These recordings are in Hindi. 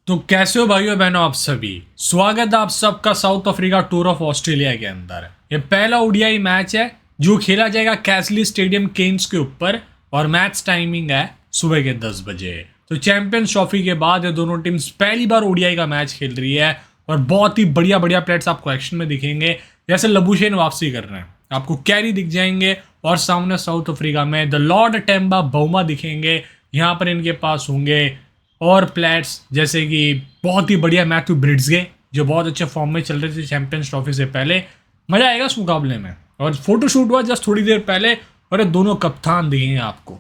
तो कैसे हो भाइयों बहनों आप सभी। स्वागत है आप सबका south Africa tour of Australia के अंदर। ये पहला ओडीआई मैच है जो खेला जाएगा कैसली स्टेडियम केन्स के ऊपर और मैच टाइमिंग है सुबह के 10 बजे। तो चैंपियंस ट्रॉफी के बाद ये दोनों टीम्स पहली बार ओडीआई का मैच खेल रही है और बहुत ही बढ़िया बढ़िया प्लेयर्स आपको एक्शन में दिखेंगे। जैसे लबुशेन वापसी कर रहे हैं, आपको कैरी दिख जाएंगे और सामने साउथ अफ्रीका में द लॉर्ड टेम्बा बउमा दिखेंगे। यहाँ पर इनके पास होंगे और प्लेयर्स जैसे कि बहुत ही बढ़िया मैथ्यू ब्रिड्सगे जो बहुत अच्छे फॉर्म में चल रहे थे चैंपियंस ट्रॉफी से पहले। मजा आएगा इस मुकाबले में। और फोटो शूट हुआ जस्ट थोड़ी देर पहले और ये दोनों कप्तान दिखेंगे आपको।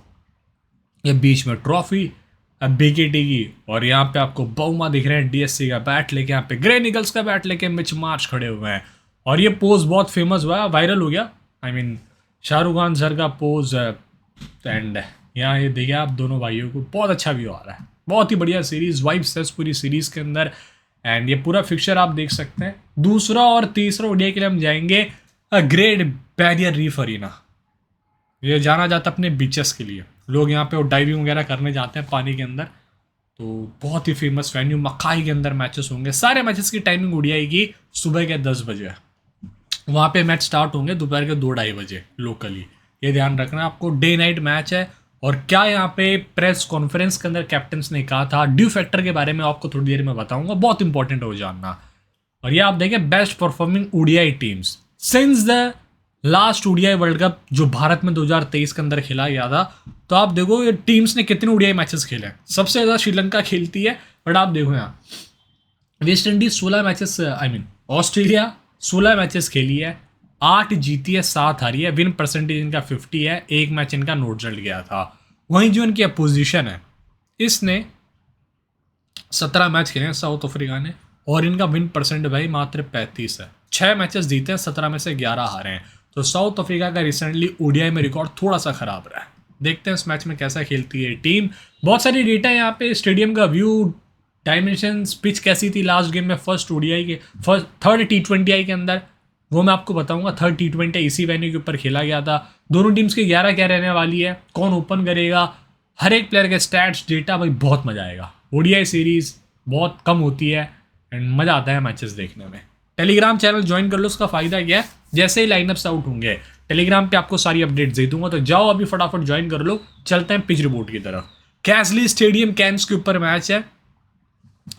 ये बीच में ट्रॉफी अब बीकेटी की और यहाँ पे आपको बउमा दिख रहे हैं डीएससी का बैट लेके, यहाँ पे ग्रे निकल्स का बैट लेके मिच मार्च खड़े हुए हैं। और ये पोज बहुत फेमस हुआ, वायरल हो गया। I mean Shahrukh Khan sir का पोज। एंड यहाँ ये देखिए आप दोनों भाइयों को बहुत अच्छा व्यू आ रहा है। बहुत ही बढ़िया सीरीज वाइब्स है पूरी सीरीज के अंदर। एंड ये पूरा फिक्चर आप देख सकते हैं। दूसरा और तीसरा ओडीआई के लिए हम जाएंगे ग्रेट बैरियर रीफ अरीना। ये जाना जाता है अपने बीचेस के लिए, लोग यहाँ पे डाइविंग वगैरह करने जाते हैं पानी के अंदर। तो बहुत ही फेमस वेन्यू मकाई के अंदर मैचेस होंगे। सारे मैचेस की टाइमिंग ओडीआई की सुबह के 10 बजे। वहाँ पे मैच स्टार्ट होंगे दोपहर के 2-2:30 बजे लोकली। ये ध्यान रखना आपको, डे नाइट मैच है। और क्या यहाँ पे प्रेस कॉन्फ्रेंस के अंदर कैप्टन्स ने कहा था ड्यू फैक्टर के बारे में आपको थोड़ी देर में बताऊंगा, बहुत इंपॉर्टेंट है वो जानना। और ये आप देखें best performing ODI teams since the last ODI world cup जो भारत में 2023 के अंदर खेला गया था। तो आप देखो ये टीम्स ने कितने ओडीआई मैचेस खेले हैं। सबसे ज़्यादा श्रीलंका खेलती है, बट आप देखो यहाँ West Indies 16 matches, I mean Australia 16 matches खेली है, 8 जीती है 7 हारी है। विन परसेंटेज इनका 50 है, एक मैच इनका नोट रिजल्ट गया था। वहीं जो इनकी अपोजिशन है इसने 17 मैच खेले हैं साउथ अफ्रीका ने और इनका विन परसेंट भाई मात्र 35 है। 6 मैचेस जीते हैं, 17 में से 11 हारे हैं। तो साउथ अफ्रीका का रिसेंटली ओडीआई में रिकॉर्ड थोड़ा सा खराब रहा है। देखते हैं इस मैच में कैसा खेलती है टीम। बहुत सारी डेटा है यहाँ पे, स्टेडियम का व्यू, डायमेंशन, पिच कैसी थी लास्ट गेम में फर्स्ट ओडीआई के थर्ड T20I के अंदर, वो मैं आपको बताऊंगा। थर्ड T20I इसी वेन्यू के ऊपर खेला गया था। दोनों टीम्स के 11 क्या रहने वाली है, कौन ओपन करेगा, हर एक प्लेयर के स्टैट्स डेटा, भाई बहुत मजा आएगा। ओडीआई सीरीज बहुत कम होती है एंड मजा आता है मैचेस देखने में। टेलीग्राम चैनल ज्वाइन कर लो, उसका फायदा क्या है, जैसे ही लाइनअप्स आउट होंगे टेलीग्राम पे आपको सारी अपडेट्स दे दूंगा। तो जाओ अभी फटाफट ज्वाइन कर लो। चलते हैं पिच रिपोर्ट की तरफ। कैसली स्टेडियम कैंस के ऊपर मैच है।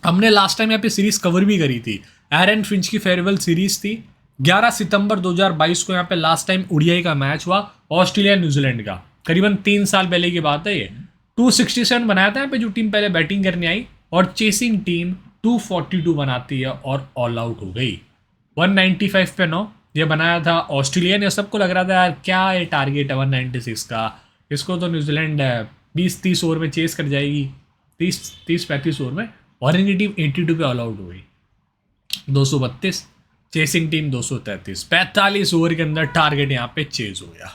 हमने लास्ट टाइम यहाँ पे सीरीज कवर भी करी थी, एरन फिंच की फेयरवेल सीरीज थी। 11 सितंबर 2022 को यहाँ पे लास्ट टाइम ओडीआई का मैच हुआ ऑस्ट्रेलिया न्यूजीलैंड का। करीबन 3 साल पहले की बात है ये। 267 बनाया था यहाँ पे जो टीम पहले बैटिंग करने आई, और चेसिंग टीम 242 बनाती है और ऑल आउट हो गई 195 पे 9। ये बनाया था ऑस्ट्रेलिया ने। सबको लग रहा था यार क्या ये टारगेट है 196 का, इसको तो न्यूजीलैंड 20-30 ओवर में चेस कर जाएगी, 30-35 ओवर में। और इनकी टीम 82 पे ऑल आउट हो गई 232। Chasing team 233। 45 ओवर के अंदर टारगेट यहाँ पे चेज हो गया।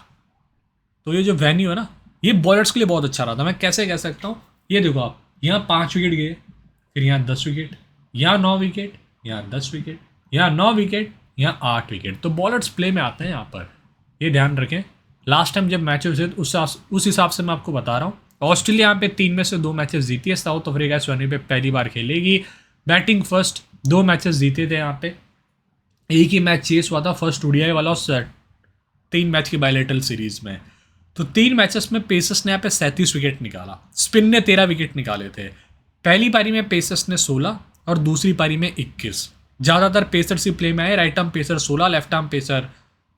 तो ये जो वेन्यू है ना, ये बॉलर्स के लिए बहुत अच्छा रहा था। मैं कैसे कह सकता हूँ, ये देखो आप, यहाँ 5 विकेट गए, फिर यहाँ 10 विकेट, यहाँ 9 विकेट, यहाँ 10 विकेट, यहाँ 9 विकेट, यहाँ 8 विकेट। तो बॉलर्स प्ले में आते हैं यहाँ पर, ये ध्यान रखें। लास्ट टाइम जब मैचेस हुए उस हिसाब से मैं आपको बता रहा हूँ। ऑस्ट्रेलिया यहाँ पे 3 में से 2 मैचेस जीती है। साउथ अफ्रीका इस वेन्यू पे पहली बार खेलेगी। बैटिंग फर्स्ट 2 मैचेस जीते थे यहाँ पे, एक ही मैच चेस हुआ था फर्स्ट ओडीआई वाला और 3 मैच की बायलेटरल सीरीज में। तो 3 मैचेस में पेसर्स ने यहाँ पे 37 विकेट निकाला, स्पिन ने 13 विकेट निकाले थे। पहली पारी में पेसर्स ने 16 और दूसरी पारी में 21। ज़्यादातर पेसर्स ही प्ले में आए। Right arm pacer 16, left arm pacer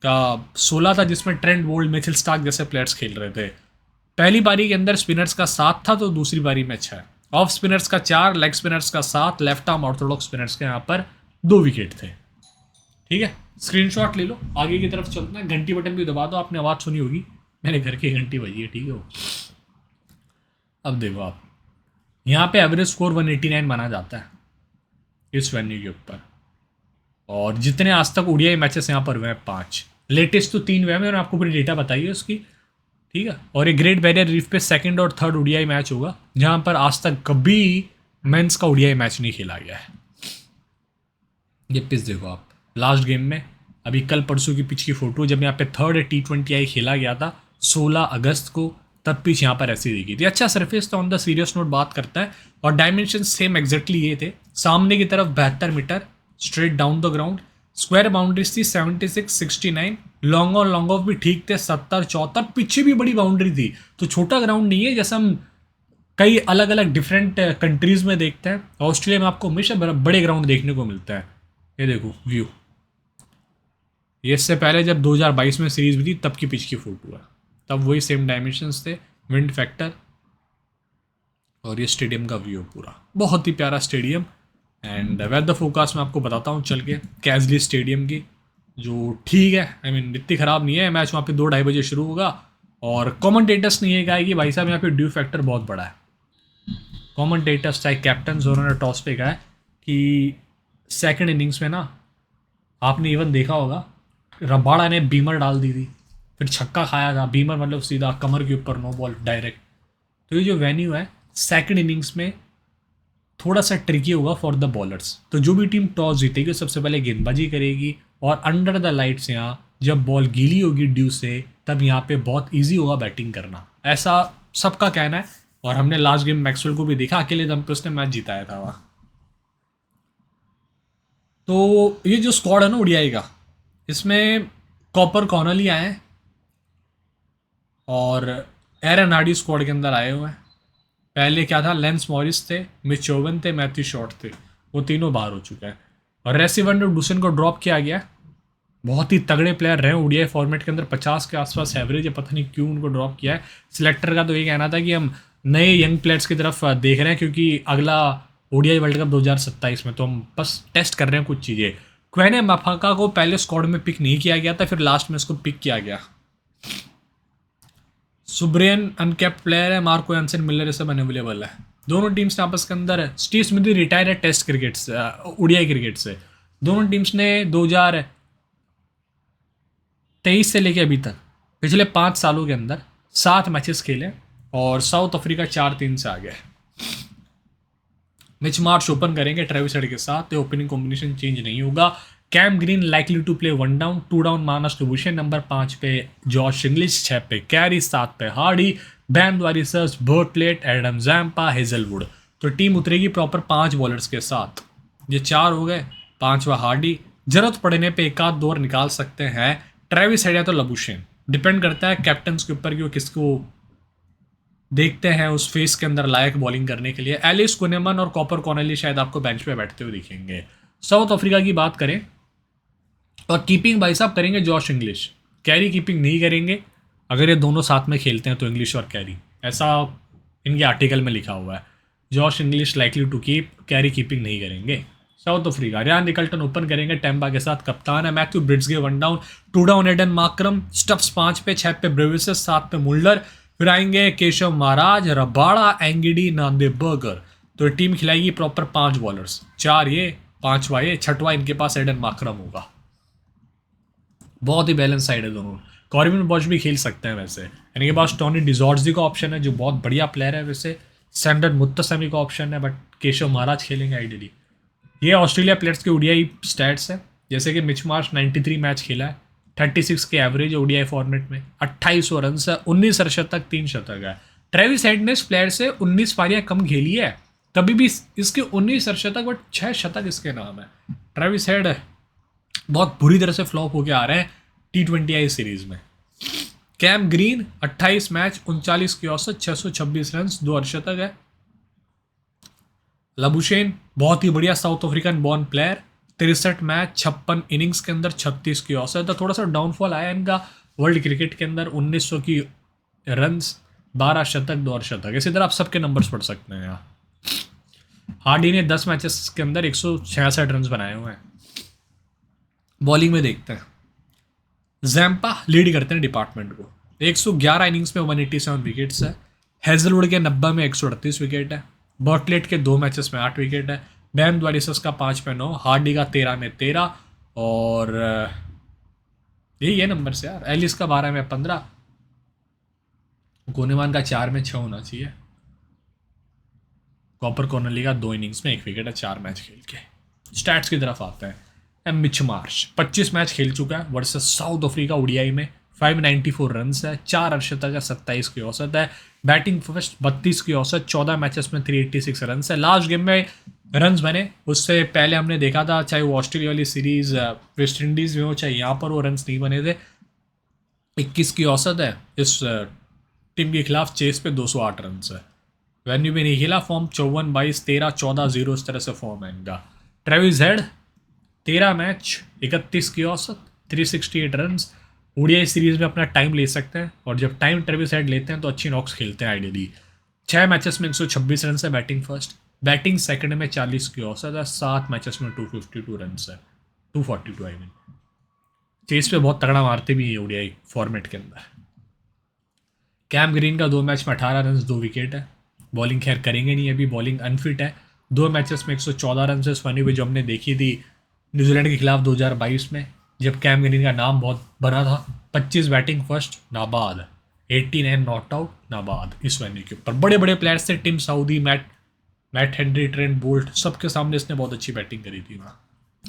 का 16 था, जिसमें ट्रेंट बोल्ट, मिचेल स्टार्क जैसे प्लेयर्स खेल रहे थे। पहली पारी के अंदर स्पिनर्स का 7 था तो दूसरी पारी में 6, ऑफ स्पिनर्स का 4, लेग स्पिनर्स का 7, लेफ्ट आर्म ऑर्थोडॉक्स स्पिनर्स के यहाँ पर 2 विकेट थे। ठीक है, स्क्रीनशॉट ले लो। आगे की तरफ चलते हैं। घंटी बटन भी दबा दो, आपने आवाज़ सुनी होगी, मेरे घर की घंटी बजी है। ठीक है वो। अब देखो आप, यहाँ पे एवरेज स्कोर 189 माना जाता है इस वेन्यू के ऊपर। और जितने आज तक ओडीआई मैचेस यहाँ पर हुए हैं 5, लेटेस्ट तो 3 हुए हैं, मैंने आपको पूरी डेटा बताई है उसकी। ठीक है, और ये ग्रेट बैरियर रीफ पे सेकंड और थर्ड ओडीआई मैच होगा, जहाँ पर आज तक कभी मेंस का ओडीआई मैच नहीं खेला गया है। ये पिच देखो आप, लास्ट गेम में अभी कल परसों की पिच की फोटो, जब यहाँ पे थर्ड T20I खेला गया था 16 अगस्त को, तब पिच यहाँ पर ऐसी दिखी थी। अच्छा सरफेस तो ऑन द सीरियस नोट बात करता है, और डायमेंशन सेम एग्जैक्टली ये थे। सामने की तरफ 72 metre straight down the ground, square boundaries थी 76 69, लॉन्ग और लॉन्ग ऑफ भी ठीक थे 70 74, पीछे भी बड़ी बाउंड्री थी। तो छोटा ग्राउंड नहीं है जैसा हम कई अलग अलग डिफरेंट कंट्रीज में देखते हैं। ऑस्ट्रेलिया में आपको हमेशा बड़े ग्राउंड देखने को मिलता है। ये देखो व्यू, ये इससे पहले जब 2022 में सीरीज भी थी तब की पिच की फोटो है, तब वही सेम डायमेंशंस थे, विंड फैक्टर, और ये स्टेडियम का व्यू पूरा बहुत ही प्यारा स्टेडियम। एंड वेदर फोरकास्ट मैं आपको बताता हूँ चल के कैजली स्टेडियम की, जो ठीक है, आई मीन इतनी ख़राब नहीं है। मैच वहाँ पे 2-2:30 बजे शुरू होगा, और कमेंटेटर्स ने ये कहा है कि भाई साहब यहाँ पे ड्यू फैक्टर बहुत बड़ा है। कमेंटेटर्स चाहे कैप्टन उन्होंने टॉस पे कहा है कि सेकंड इनिंग्स में ना, आपने इवन देखा होगा रबाड़ा ने बीमर डाल दी थी, फिर छक्का खाया था, बीमर मतलब सीधा कमर के ऊपर, नो बॉल डायरेक्ट। तो ये जो वेन्यू है सेकंड इनिंग्स में थोड़ा सा ट्रिकी होगा फॉर द बॉलर्स। तो जो भी टीम टॉस जीतेगी सबसे पहले गेंदबाजी करेगी, और अंडर द लाइट्स यहाँ जब बॉल गीली होगी ड्यू से, तब यहाँ पे बहुत ईजी होगा बैटिंग करना, ऐसा सबका कहना है। और हमने लास्ट गेम मैक्सवेल को भी देखा, अकेले दम पे उसने मैच जिताया था वहाँ। तो ये जो स्क्वाड है ना ओडीआई का, इसमें कॉपर कॉर्नली आए हैं, और एरन हार्डी स्क्वाड के अंदर आए हुए हैं। पहले क्या था, लेंस मॉरिस थे, मिच ओवन थे, मैथ्यू शॉर्ट थे, वो तीनों बाहर हो चुके हैं। और रेसिवन और डुसन को ड्रॉप किया गया। बहुत ही तगड़े प्लेयर रहे ओडीआई फॉर्मेट के अंदर, 50 के आसपास एवरेज है, पता नहीं क्यों उनको ड्रॉप किया है। सिलेक्टर का तो ये कहना था कि हम नए यंग प्लेयर्स की तरफ देख रहे हैं, क्योंकि अगला ओडीआई वर्ल्ड कप 2027 में, तो हम बस टेस्ट कर रहे हैं कुछ चीज़ें। क्वेने मफाका को पहले स्क्वाड में पिक नहीं किया गया था, फिर लास्ट में इसको पिक किया गया। सुब्रियन अनकैप्ड प्लेयर है, मार्को एंसन मिलर सब अनअवेलेबल है। दोनों टीम्स ने आपस के अंदर, स्टीव स्मिथ रिटायर है टेस्ट क्रिकेट से, ओडीआई क्रिकेट से। दोनों टीम्स ने 2023 से लेके अभी तक पिछले 5 सालों के अंदर 7 मैचेस खेले, और साउथ अफ्रीका 4-3 से आ गया। मिच मार्श ओपन करेंगे ट्रेविस हेड के साथ, ओपनिंग कॉम्बिनेशन चेंज नहीं होगा। Cam Green likely to play 1 down, 2 down Marnus डिबुशे, नंबर 5 पे जॉश इंग्लिश, 6 पे कैरी, 7 पे Hardy, Ben Dwarshuis, Bartlett, Adam Zampa, Hazlewood. तो टीम उतरेगी प्रॉपर 5 बॉलर्स के साथ। ये 4 हो गए, 5वां हार्डी, जरूरत पड़ने पे एक आध 2 और निकाल सकते हैं ट्रेविस हेड या तो लबुशेन, डिपेंड करता है कैप्टन के ऊपर कि वो किसको देखते हैं उस फेस के अंदर लायक बॉलिंग करने के लिए। एलिस कुनेमन और कॉपर कॉर्नेली शायद आपको बेंच पे बैठते हुए दिखेंगे। साउथ अफ्रीका की बात करें, और कीपिंग भाई साहब करेंगे जॉश इंग्लिश, कैरी कीपिंग नहीं करेंगे। अगर ये दोनों साथ में खेलते हैं तो इंग्लिश और कैरी, ऐसा इनके आर्टिकल में लिखा हुआ है। Josh Inglis likely to keep, Carey keeping नहीं करेंगे। South Africa Ryan Rickelton open करेंगे, टेम्पा के साथ कप्तान है। Matthew Breetzke 1 down, 2 down Aiden Markram, Stubbs 5 पे, 6 पे ब्रेविसेस, 7 पे मुल्डर, फिर आएंगे केशव महाराज, रबाड़ा, एंगिडी, नांदे बर्गर। तो टीम खिलाएगी प्रॉपर 5 बॉलर्स, 4 ये, 5वां ये, 6वां इनके पास एडन मार्करम होगा। बहुत ही बैलेंस साइड है दोनों। कॉर्बिन बॉश भी खेल सकते हैं वैसे, इनके पास टॉनी डिजॉर्जी का ऑप्शन है जो बहुत बढ़िया प्लेयर है वैसे, सैंडर मुत्तसमी का ऑप्शन है, बट केशव महाराज खेलेंगे आइडियली। ये ऑस्ट्रेलिया प्लेयर्स के ओडीआई स्टैट्स है, जैसे कि मिच मार्श 93 मैच खेला है, 36 के एवरेज ओडीआई फॉर्मेट में, 2800 रन है, 19 अर्धशतक, 3 शतक है। ट्रेविस हेड ने इस प्लेयर से 19 पारियां कम खेली है, तभी भी इसके 19 अर्धशतक बट 6 शतक इसके नाम है। ट्रेविस हेड बहुत बुरी तरह से फ्लॉप होके आ रहे हैं T20I सीरीज में। कैम ग्रीन 28 मैच, 39 की औसत, 626 रन, 2 अर्धशतक है। लबुशेन बहुत ही बढ़िया south African born player, 63 match, 56 innings के अंदर, 36 की औसत है। थोड़ा सा डाउनफॉल आया इनका वर्ल्ड क्रिकेट के अंदर, 1900 की रन्स, 12 शतक, 2 अर्धशतक। इसी तरह आप सबके नंबर्स पढ़ सकते हैं यहाँ। हार्डी ने 10 मैचेस के अंदर 166 रन बनाए हुए हैं। बॉलिंग में देखते हैं, जैम्पा लीड करते हैं डिपार्टमेंट को, 111 इनिंग्स में 187 विकेट्स है। हेजलवुड के 90 में 138 विकेट है। बर्टलेट के 2 मैचेस में 8 विकेट है। बैम द्वारिसस का 5 पे 9, हार्डी का 13 में 13, और ये नंबर से यार, एलिस का 12 में 15, गोनेमान का 4 में 6 होना चाहिए। कॉपर कॉर्नली का 2 इनिंग्स में 1 विकेट है 4 मैच खेल के। स्टैट्स की तरफ आते हैं। मिच मार्श 25 मैच खेल चुका है वर्सेस साउथ अफ्रीका ओडीआई में, 594 रन है, 4 अर्धशतक है, 27 की औसत है। बैटिंग फर्स्ट 32 की औसत, 14 मैचेस में 386 रन है। लास्ट गेम में रन्स बने, उससे पहले हमने देखा था चाहे वो ऑस्ट्रेलिया वाली सीरीज वेस्ट इंडीज़ में हो चाहे यहाँ पर, वो रन्स नहीं बने थे। 21 की औसत है इस टीम के खिलाफ, चेस पे 208 रन है। वेन्यू भी नहीं खेला, फॉर्म 54-22, 13-14-0 इस तरह से फॉर्म है इनका। ट्रेविस हेड 13 मैच 31 की औसत, 368 रन। ओडीआई सीरीज में अपना टाइम ले सकते हैं, और जब टाइम ट्रेविस हेड लेते हैं तो अच्छी नॉक्स खेलते हैं आइडियली। 6 मैचेस में 126 रन है, बैटिंग फर्स्ट, बैटिंग सेकंड में 40 की औसत है, 7 मैचेस में 252 रन है, 242 आई मीन। चेस पे बहुत तगड़ा मारते भी है ओडीआई फॉर्मेट के अंदर। कैम ग्रीन का 2 मैच में 18 रन, 2 विकेट है। बॉलिंग खैर करेंगे नहीं, अभी बॉलिंग अनफिट है। 2 मैचेस में 114 रन से फनी हुई जो हमने देखी थी न्यूजीलैंड के खिलाफ 2022 में, जब कैम ग्रीन का नाम बहुत बना था। 25 बैटिंग फर्स्ट, नाबाद। 89 नॉट आउट, नाबाद इस वेन्यू के ऊपर। बड़े बड़े प्लेयर्स थे, Tim Southee, Matt Henry, Trent Boult, सबके सामने इसने बहुत अच्छी बैटिंग करी थी वहाँ।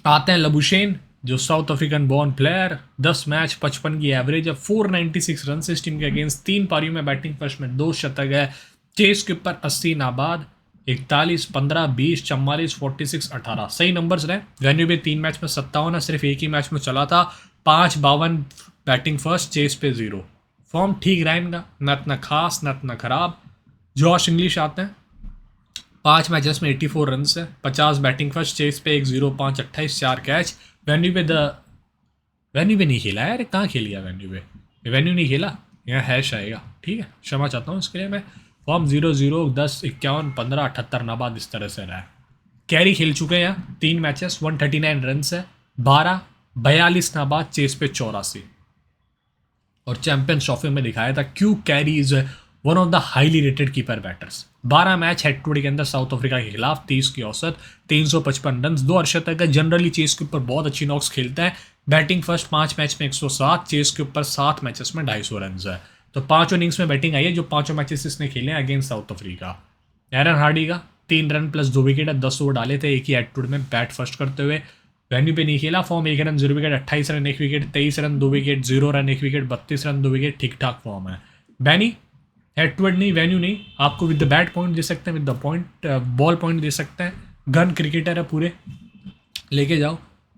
आते हैं लबुशेन, जो south African born player, 10 match 55 की एवरेज है, 496 रन इस टीम के अगेंस्ट, 3 पारियों में बैटिंग फर्स्ट में 2 शतक है। चेस के ऊपर 80, नाबाद। 41, 15, 20, 44, 46, 18 सही नंबर्स रहे। वेन्यू भी 3 मैच में 57 है, सिर्फ एक ही मैच में चला था। 5-52 बैटिंग फर्स्ट, चेस पे 0। फॉर्म ठीक रहा इनका, न इतना खास न इतना खराब। जॉश इंग्लिश आते हैं, 5 मैचेस में 84 रन है, 50 बैटिंग फर्स्ट, चेस पे 1-0, 5, 28, 4 कैच। वेन्यू पे नहीं खेला यार, कहाँ खेल गया वेन्यू पे? वेन्यू नहीं खेला, यहाँ हैश आएगा, ठीक है, क्षमा चाहता हूँ इसके लिए मैं। फॉर्म 0-0, 10, 51, 15, 78 नाबाद इस तरह से रहा है। कैरी खेल चुके हैं यहाँ 3 मैचेस, 139 रन है, 12, 42 नाबाद, चेस पे 84। और चैंपियंस ट्रॉफी में दिखाया था क्यों Carey is one of the highly rated keeper batters. 12 match head to head के अंदर साउथ अफ्रीका के खिलाफ, 30 की औसत, 355 रन, 2 अर्धशतक है। जनरली चेस के ऊपर बहुत अच्छी नॉक्स खेलता है। बैटिंग फर्स्ट 5 मैच में 107, चेस के ऊपर 7 मैचेस में 250 रन है। तो 5 इनिंग्स में बैटिंग आई है, जो 5 मैचेस इसने खेले हैं अगेंस्ट साउथ अफ्रीका। एरन हार्डी का 3 रन प्लस 2 विकेट है, 10 ओवर डाले थे एक ही हेड टू हेड में बैट फर्स्ट करते हुए। वेन्यू पे नहीं खेला, form 1 run 0 wicket, 28 run 1 wicket, 23 run 2 wicket, 0 run 1 wicket, 32 run 2 wicket, ठीक ठाक फॉर्म है। बैनी हेड टू हेड नहीं, वेन्यू नहीं, आपको विद द बैट पॉइंट दे सकते हैं, with the point ball point दे सकते हैं। गन क्रिकेटर है पूरे, लेके जाओ।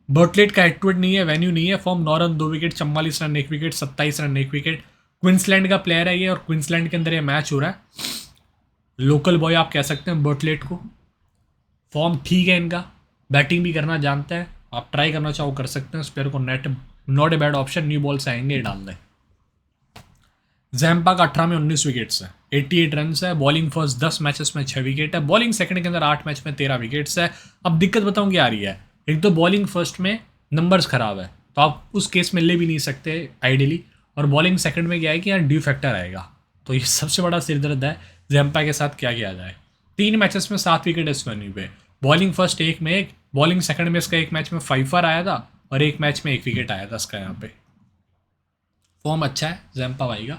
बर्टलेट का हेड टू हेड नहीं है, वेन्यू नहीं है, form 9 run 2 wicket, 44 run 1 wicket, 27 run 1 wicket. Queensland का प्लेयर है ये, और क्वींसलैंड के अंदर ये मैच हो रहा है। लोकल बॉय आप कह सकते हैं बर्टलेट को। फॉर्म ठीक है इनका, बैटिंग भी करना जानता है, आप ट्राई करना चाहो कर सकते हैं उस प्लेयर को। Net not a bad option, new ball से आएंगे डाल दें। जैम्पा का 18 में 19 विकेट्स है, 88 रन है। बॉलिंग फर्स्ट 10 मैचेस में 6 विकेट है, बॉलिंग सेकंड के अंदर 8 मैच में 13 विकेट्स है। अब दिक्कत बताऊं क्या आ रही है, एक तो बॉलिंग फर्स्ट में नंबर्स खराब है, तो आप उस केस में ले भी नहीं सकते आइडियली। और बॉलिंग सेकंड में क्या है कि यहाँ ड्यू फैक्टर आएगा, तो ये सबसे बड़ा सिरदर्द है जैम्पा के साथ क्या किया जाए। 3 मैचेस में 7 विकेट इस वेन्यू पे। बॉलिंग फर्स्ट 1 में 1, बॉलिंग सेकंड में इसका 1 मैच में 5 आया था, और 1 मैच में 1 विकेट आया था इसका। यहाँ पे फॉर्म अच्छा है जैम्पा भाई का।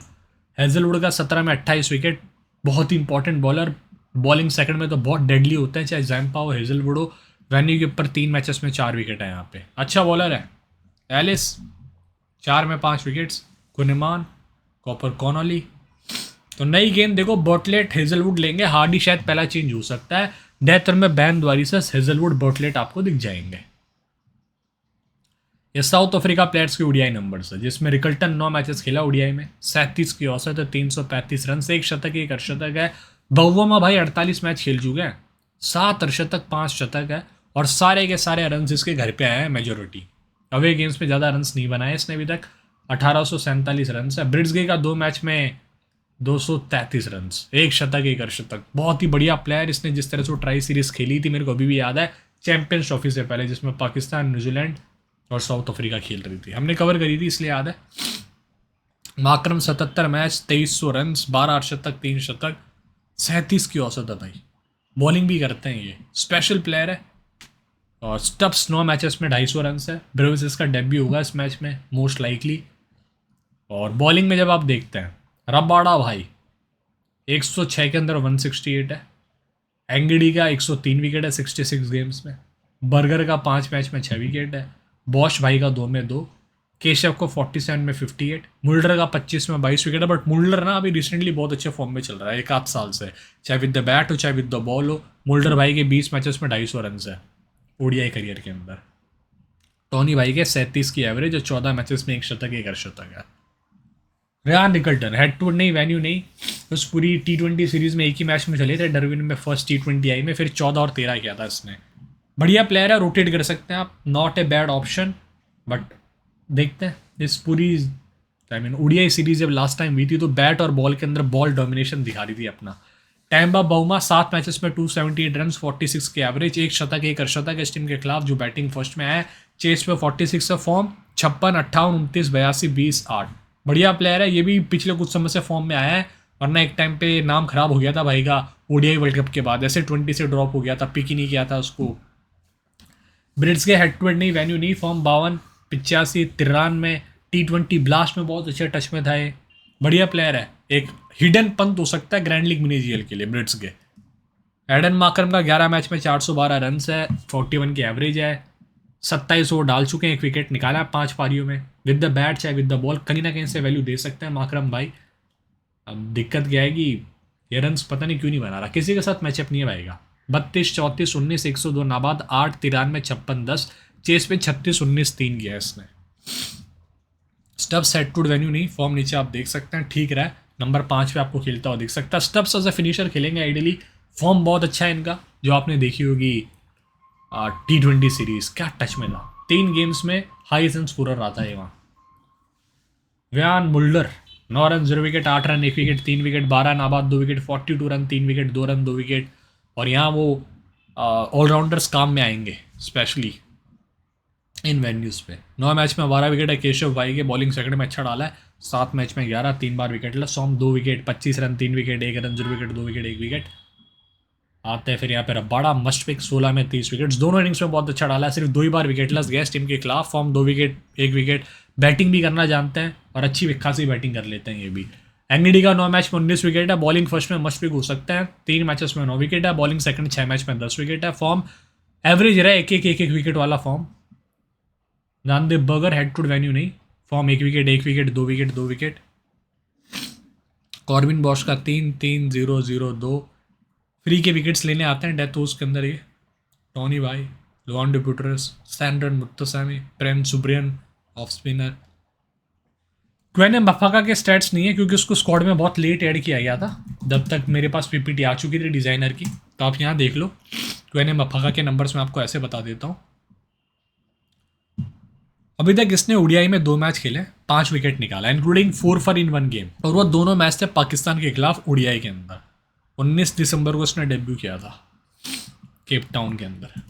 हेजलवुड का 17 में 28 विकेट, बहुत ही इंपॉर्टेंट बॉलर। बॉलिंग सेकंड में तो बहुत डेडली होते हैं, चाहे जैम्पा हो हेजलवुड हो। वेन्यू के ऊपर 3 मैचेस में 4 विकेट है यहाँ पे, अच्छा बॉलर है। एलिस 4 में 5 विकेट्स, कुनिमान, कॉपर कॉनोली। तो नई गेंद देखो, बर्टलेट हेजलवुड लेंगे, हार्डी शायद पहला चेंज हो सकता है। डेथ में बैन द्वारिसस, हेजलवुड, बर्टलेट आपको दिख जाएंगे। ये साउथ अफ्रीका प्लेयर्स के ओडीआई नंबर्स है, जिसमें रिकल्टन 9 मैचेस खेला ओडीआई में, 37 की औसत है, 335 रन से, 1 शतक 1 अर्धशतक है। बउमा भाई 48 मैच खेल चुके हैं, 7 अर्धशतक 5 शतक है, और सारे के सारे रन इसके घर पे आए हैं मेजोरिटी। अवे गेम्स में ज़्यादा रन्स नहीं बनाए इसने अभी तक, 1847 रन है। ब्रिड्सगे का 2 मैच में 233 रन, 1 शतक 1 अर्धशतक, बहुत ही बढ़िया प्लेयर। इसने जिस तरह से वो ट्राई सीरीज खेली थी मेरे को अभी भी याद है, चैंपियंस ट्रॉफी से पहले, जिसमें पाकिस्तान, न्यूजीलैंड और साउथ अफ्रीका खेल रही थी, हमने कवर करी थी इसलिए याद है। माक्रम 77 मैच, 2300 रन, 12 अर्धशतक 3 शतक, 37 की औसत है भाई। बॉलिंग भी करते हैं, ये स्पेशल प्लेयर है। और स्टब्स 9 मैचेस में 250 रन है। ब्रेविस इसका डेब्यू होगा इस मैच में मोस्ट लाइकली। और बॉलिंग में जब आप देखते हैं, रबाड़ा भाई 106 के अंदर 168 है। एंगडी का 103 विकेट है 66 गेम्स में। बर्गर का 5 मैच में 6 विकेट है। बॉश भाई का 2 में 2। केशव को 47 में 58, मुल्डर का 25 में 22 विकेट है। बट मुल्डर ना अभी रिसेंटली बहुत अच्छे फॉर्म में चल रहा है, एक आध साल से, चाहे विद द बैट हो चाहे विद द बॉल हो। मुल्डर भाई के 20 मैचेस में 250 रन है ओडीआई करियर के अंदर। टोनी भाई के 37 की एवरेज और 14 मैचेस में एक शतक एक अर्धशतक है। रियान निकल्टन हेड टू नहीं, वेन्यू नहीं, बस पूरी T20 सीरीज में एक ही मैच में चले थे, डरविन में फर्स्ट T20 आई में, फिर 14 और 13 किया था इसने। बढ़िया प्लेयर है, रोटेट कर सकते हैं आप, not a bad option. But देखते हैं इस पूरी आई मीन ओडीआई सीरीज जब लास्ट टाइम हुई थी तो बैट और बॉल के अंदर बॉल डोमिनेशन दिखा रही थी अपना। टैम्बा बाउमा 7 मैचेस में 278 रन, 46 के एवरेज, एक शतक एक अर्धशतक इस टीम के खिलाफ जो बैटिंग फर्स्ट में आया है। चेस पे 46 है फॉर्म, 56, 58, 29, 82, 20, 8। बढ़िया प्लेयर है, ये भी पिछले कुछ समय से फॉर्म में आया है, वरना एक टाइम पे नाम खराब हो गया था भाई का ओडीआई वर्ल्ड कप के बाद, ऐसे 20 से ड्रॉप हो गया था, पिक ही नहीं किया था उसको। ब्रिट्स के हेड टू हेड नहीं, वेन्यू नहीं, फॉर्म 52, 85, 93, T20 ब्लास्ट में बहुत अच्छे टच में था ये। बढ़िया प्लेयर है, एक हिडन पंत हो सकता है ग्रैंड लीग मिनी जीएल के लिए ब्रिट्स के। एडन मार्करम का 11 मैच में 412 रन है, 41 की एवरेज है, 27 ओवर डाल चुके हैं, एक विकेट निकाला है 5 पारियों में। विद द बैट चाहे विद द बॉल कहीं ना कहीं से वैल्यू दे सकते हैं मार्करम भाई। अब दिक्कत क्या है कि ये रन पता नहीं क्यों नहीं बना रहा, किसी के साथ मैचअप नहीं है भाई का। 32, 34, 19, 102 नाबाद, 8, 93, 56, 10, चेस पे 36, 19, 3 किया इसने। स्टब्स हेड टू वेन्यू नहीं, फॉर्म नीचे आप देख सकते हैं, ठीक रहा है, नंबर 5 पे आपको खेलता हुआ दिख सकता है। स्टब्स एज ए फिनिशर खेलेंगे आइडियली, फॉर्म बहुत अच्छा है इनका, जो आपने देखी होगी T20 सीरीज, क्या टच में था, 3 गेम्स में हाई रन स्कोरर आता है वहाँ। व्यान Mulder 9 run 0 wicket, 8 run 1 wicket 3 wicket, 12 नाबाद 2 wicket, 42 run 3 wicket 2 run 2 wicket. और यहाँ वो ऑलराउंडर्स काम में आएंगे स्पेशली इन वेन्यूज़ पे। 9 मैच में 12 विकेट है केशव भाई के, बॉलिंग सेकंड में अच्छा डाला है, 7 मैच में 11, 3 बार विकेट ला, सॉम 2 wicket, 25 run 3 wicket, 1 run 0 wicket 2 wicket 1 wicket. आते हैं फिर यहाँ पे रबाड़ा, मस्ट पिक 16 में 30 विकेट्स, दोनों इनिंग्स में बहुत अच्छा डाला है, सिर्फ 2 ही बार विकेटलेस गए टीम के खिलाफ। फॉर्म 2 विकेट 1 विकेट, बैटिंग भी करना जानते हैं और अच्छी खासी बैटिंग कर लेते हैं ये भी। एंगडी का 9 मैच में 19 विकेट है, बॉलिंग फर्स्ट में मस्ट पिक हो सकते हैं, 3 मैचेस में 9 विकेट है, बॉलिंग सेकंड 6 मैच में 10 विकेट है। फॉर्म एवरेज रहा है, एक विकेट वाला फॉर्म। जानदेव बर्गर हेड टू वेन्यू नहीं, form 1 wicket 1 wicket 2 wicket 2 wicket. Corbin Bosch का 3, 3, 0, 0, 2 फ्री के विकेट्स लेने आते हैं डेथ ओवर्स के अंदर ये। टोनी भाई, लुआन डिप्यूटरस, सैंड्रन मुत्तसामी, प्रेम सुब्रियन ऑफ स्पिनर। क्वेने मफाका के स्टैट्स नहीं है क्योंकि उसको स्क्वाड में बहुत लेट ऐड किया गया था, जब तक मेरे पास पीपीटी आ चुकी थी डिज़ाइनर की, तो आप यहाँ देख लो। क्वेने मफाका के नंबर्स मैं आपको ऐसे बता देता हूँ। अभी तक इसने ओडीआई में 2 मैच खेले, 5 विकेट निकाला, इंक्लूडिंग 4 फॉर इन 1 गेम, और वो दोनों मैच थे पाकिस्तान के खिलाफ ओडीआई के अंदर। 19 दिसंबर को उसने डेब्यू किया था केप टाउन के अंदर।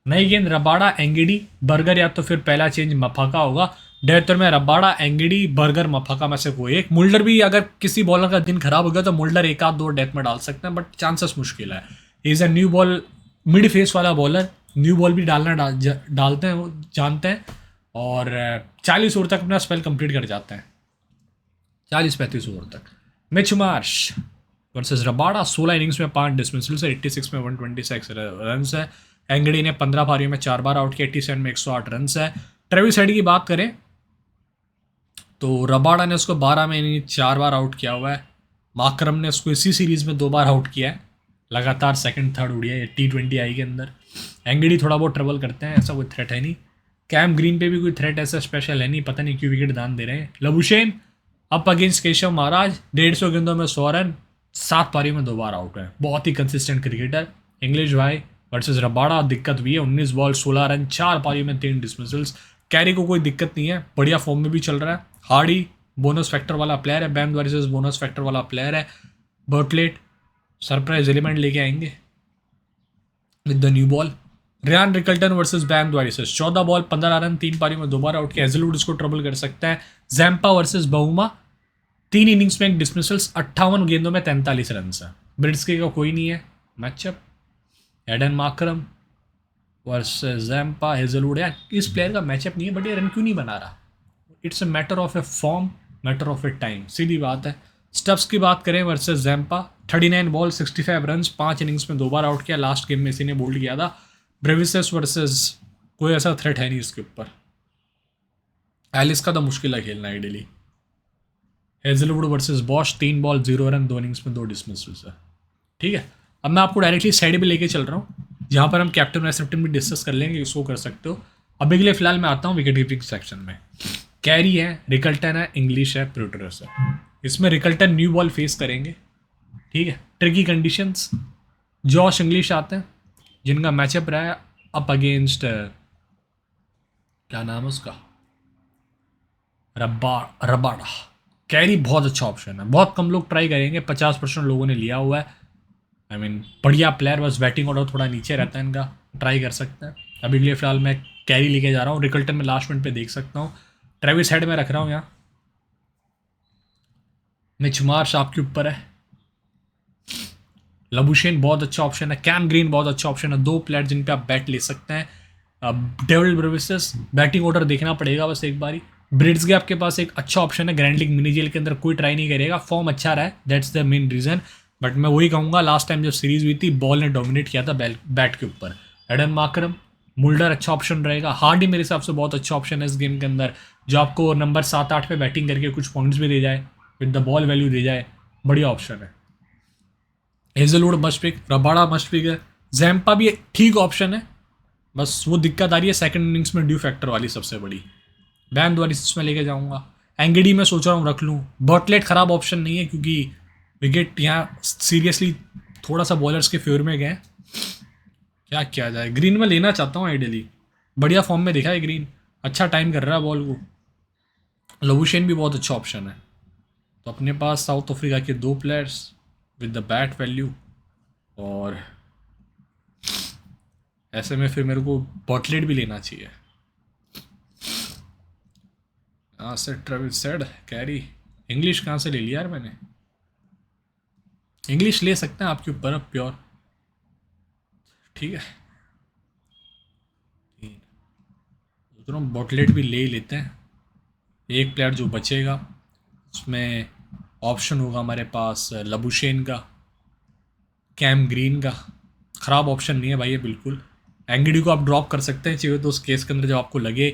नई गेंद रबाड़ा एंगिडी बर्गर, या तो फिर पहला चेंज मफाका होगा। डेथ में रबाड़ा एंगिडी बर्गर मफाका में से कोई एक। मुल्डर भी अगर किसी बॉलर का दिन खराब हो गया तो मुल्डर 1 आध 2 डेथ में डाल सकते हैं, बट चांसेस मुश्किल है। Is a new ball mid face वाला बॉलर, न्यू बॉल भी डालते हैं वो जानते हैं, और 40 ओवर तक अपना स्पेल कंप्लीट कर जाते हैं, 40-35 ओवर तक। Mitch Marsh versus Rabada, 16 innings में 5 डिसमिसल से 86 में 126 रन है। एंगडी ने 15 पारियों में 4 बार आउट किया, 87 में 108 रन है। ट्रेविस हेड की बात करें तो रबाड़ा ने उसको 12 में 4 बार आउट किया हुआ है। माकरम ने उसको इसी सीरीज़ में 2 बार आउट किया है, लगातार सेकंड थर्ड ओडीआई T20 आई के अंदर। एंगडी थोड़ा बहुत ट्रेवल करते हैं, ऐसा कोई थ्रेट है नहीं। कैम ग्रीन पे भी कोई थ्रेट ऐसा स्पेशल है नहीं, पता नहीं क्यों विकेट दान दे रहे हैं। Labuschagne up against Keshav Maharaj, 150 गेंदों में 100 रन, 7 पारियों में 2 बार आउट है, बहुत ही कंसिस्टेंट क्रिकेटर। इंग्लिश भाई वर्सेस रबाड़ा, दिक्कत भी है, 19 बॉल 16 रन, 4 पारियों में 3 डिसमिसल्स। कैरी को कोई दिक्कत नहीं है, बढ़िया फॉर्म में भी चल रहा है। हार्डी बोनस फैक्टर वाला प्लेयर है, बैन वर्सेस बोनस फैक्टर वाला प्लेयर है। बर्टलेट सरप्राइज एलिमेंट लेके आएंगे with the new ball. Ryan Rickelton versus Ben Dwarshuis, 14 ball 15 run, 3 पारियों में 2 बार आउट किया। हेजलवुड इसको ट्रबल कर सकता है। जैम्पा वर्सेस बहुमा, 3 इनिंग्स में 1 डिसमिसल्स, 58 गेंदों में 43 रन है। ब्रिट्सके का कोई नहीं है matchup. Aiden Markram versus Zampa, Hazlewood, यार इस प्लेयर का मैचअप नहीं है, बट ये रन क्यों नहीं बना रहा? It's a matter of a form, matter of a time, सीधी बात है। स्टब्स की बात करें versus Zampa, 39 ball 65 run, 5 innings में 2 बार आउट किया, लास्ट गेम में इसी ने बोल्ड किया था। ब्रेविसेस वर्सेस कोई ऐसा थ्रेट है नहीं इसके ऊपर। एलिस का तो मुश्किल है खेलना ideally. Hazlewood versus Bosch, 3 ball 0 run, 2 innings में 2 डिसमिसल्स है। ठीक है, अब मैं आपको डायरेक्टली साइड पे लेके चल रहा हूँ जहाँ पर हम कैप्टन वाइस कैप्टन भी डिस्कस कर लेंगे, इसको कर सकते हो। अभी के लिए फिलहाल मैं आता हूँ विकेट कीपिंग सेक्शन में। कैरी है, रिकल्टन है, इंग्लिश है, प्रूटरस है। इसमें रिकल्टन न्यू बॉल फेस करेंगे। ठीक है, ट्रिकी कंडीशंस। जॉश इंग्लिश आते हैं जिनका मैचअप रहा है अप अगेंस्ट, क्या नाम है उसका, रबाडा। कैरी बहुत अच्छा ऑप्शन है, बहुत कम लोग ट्राई करेंगे, 50% लोगों ने लिया हुआ है। आई मीन बढ़िया प्लेयर, बस बैटिंग ऑर्डर थोड़ा नीचे रहता है इनका, ट्राई कर सकते हैं। अभी के लिए फिलहाल मैं कैरी लेके जा रहा हूँ। रिकल्टन में लास्ट मिनट पे देख सकता हूँ, ट्रेविस हेड में रख रहा हूँ यहाँ। मिच मार्श आपके ऊपर है। लबुशेन बहुत अच्छा ऑप्शन है, कैम ग्रीन बहुत अच्छा ऑप्शन है, 2 प्लेयर जिन पे आप बैट ले सकते हैं। अब डेविड ब्रेविस, बैटिंग ऑर्डर देखना पड़ेगा बस एक बारी। ब्रिड्स के आपके पास एक अच्छा ऑप्शन है, ग्रैंड लीग मिनी जेल के अंदर कोई ट्राई नहीं करेगा, फॉर्म अच्छा रहा है, that's the main reason. But मैं वही कहूँगा, लास्ट टाइम जब सीरीज हुई थी बॉल ने डोमिनेट किया था बैट के ऊपर। एडन मार्करम, मुल्डर अच्छा ऑप्शन रहेगा। हार्डी मेरे हिसाब से बहुत अच्छा ऑप्शन है इस गेम के अंदर, जो आपको नंबर 7-8 पे बैटिंग करके कुछ पॉइंट्स भी दे जाए, विद द बॉल वैल्यू दे जाए, बढ़िया ऑप्शन है। Hazlewood must pick, Rabada must pick है, जैम्पा भी ठीक ऑप्शन है, बस वो दिक्कत आ रही है सेकंड इनिंग्स में ड्यू फैक्टर वाली सबसे बड़ी। बैन द्वारिस में लेके जाऊंगा। एंगडी में सोच रहा हूँ रख लूँ। बर्टलेट खराब ऑप्शन नहीं है क्योंकि विकेट यहाँ सीरियसली थोड़ा सा बॉलर्स के फेवर में गए। क्या किया जाए, ग्रीन में लेना चाहता हूँ आइडियली, बढ़िया फॉर्म में दिखा है ग्रीन, अच्छा टाइम कर रहा है बॉल को। लबुशेन भी बहुत अच्छा ऑप्शन है। तो अपने पास साउथ अफ्रीका के 2 players with the bat value, और ऐसे में फिर मेरे को बॉटलेट भी लेना चाहिए। कहाँ से ट्रेविस हेड, कैरी, इंग्लिश कहाँ से ले लिया यार मैंने। इंग्लिश ले सकते हैं आपके ऊपर अब प्योर। ठीक है, सोच रहा हूँ बॉटलेट भी ले ही लेते हैं। एक प्लेयर जो बचेगा उसमें ऑप्शन होगा हमारे पास लबुशेन का, कैम ग्रीन का। ख़राब ऑप्शन नहीं है भाई ये बिल्कुल। एंगडी को आप ड्रॉप कर सकते हैं चाहिए तो उस केस के अंदर, जब आपको लगे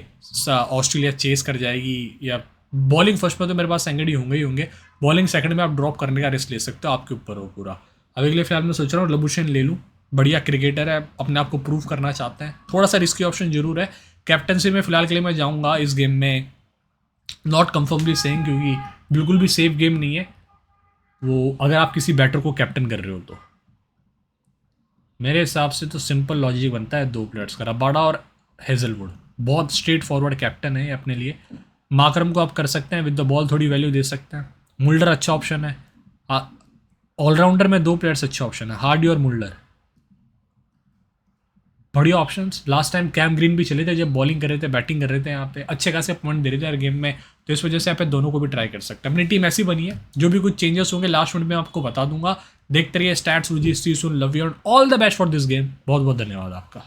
ऑस्ट्रेलिया चेस कर जाएगी, या बॉलिंग फर्स्ट में तो मेरे पास एंगडी होंगे ही होंगे, बॉलिंग सेकंड में आप ड्रॉप करने का रिस्क ले सकते हो, आपके ऊपर हो पूरा। अभी के लिए फिलहाल मैं सोच रहा हूँ लबुशेन ले लूँ, बढ़िया क्रिकेटर है, अपने आप को प्रूव करना चाहते हैं, थोड़ा सा रिस्की ऑप्शन जरूर है। कैप्टनसी में फिलहाल के लिए मैं जाऊँगा इस गेम में, नॉट कन्फर्मली सेइंग, क्योंकि बिल्कुल भी सेफ गेम नहीं है वो, अगर आप किसी बैटर को कैप्टन कर रहे हो तो। मेरे हिसाब से तो सिंपल लॉजिक बनता है 2 प्लेयर्स का, रबाडा और हेजलवुड, बहुत स्ट्रेट फॉरवर्ड कैप्टन है अपने लिए। माकरम को आप कर सकते हैं, विद द बॉल थोड़ी वैल्यू दे सकते हैं। मुल्डर अच्छा ऑप्शन है, ऑलराउंडर में 2 प्लेयर्स अच्छे ऑप्शन है, हार्डी और मुल्डर, बढ़िया options. Last time Cam Green भी चले थे जब बॉलिंग कर रहे थे, बैटिंग कर रहे थे, यहाँ पे अच्छे खासे पॉइंट दे रहे थे हर गेम में, तो इस वजह से यहाँ पे दोनों को भी ट्राई कर सकते हैं। अपनी टीम ऐसी बनी है, जो भी कुछ चेंजेस होंगे लास्ट मिनट में आपको बता दूंगा। देखते रहिए stats, love you and all the best for this game. बहुत बहुत धन्यवाद आपका।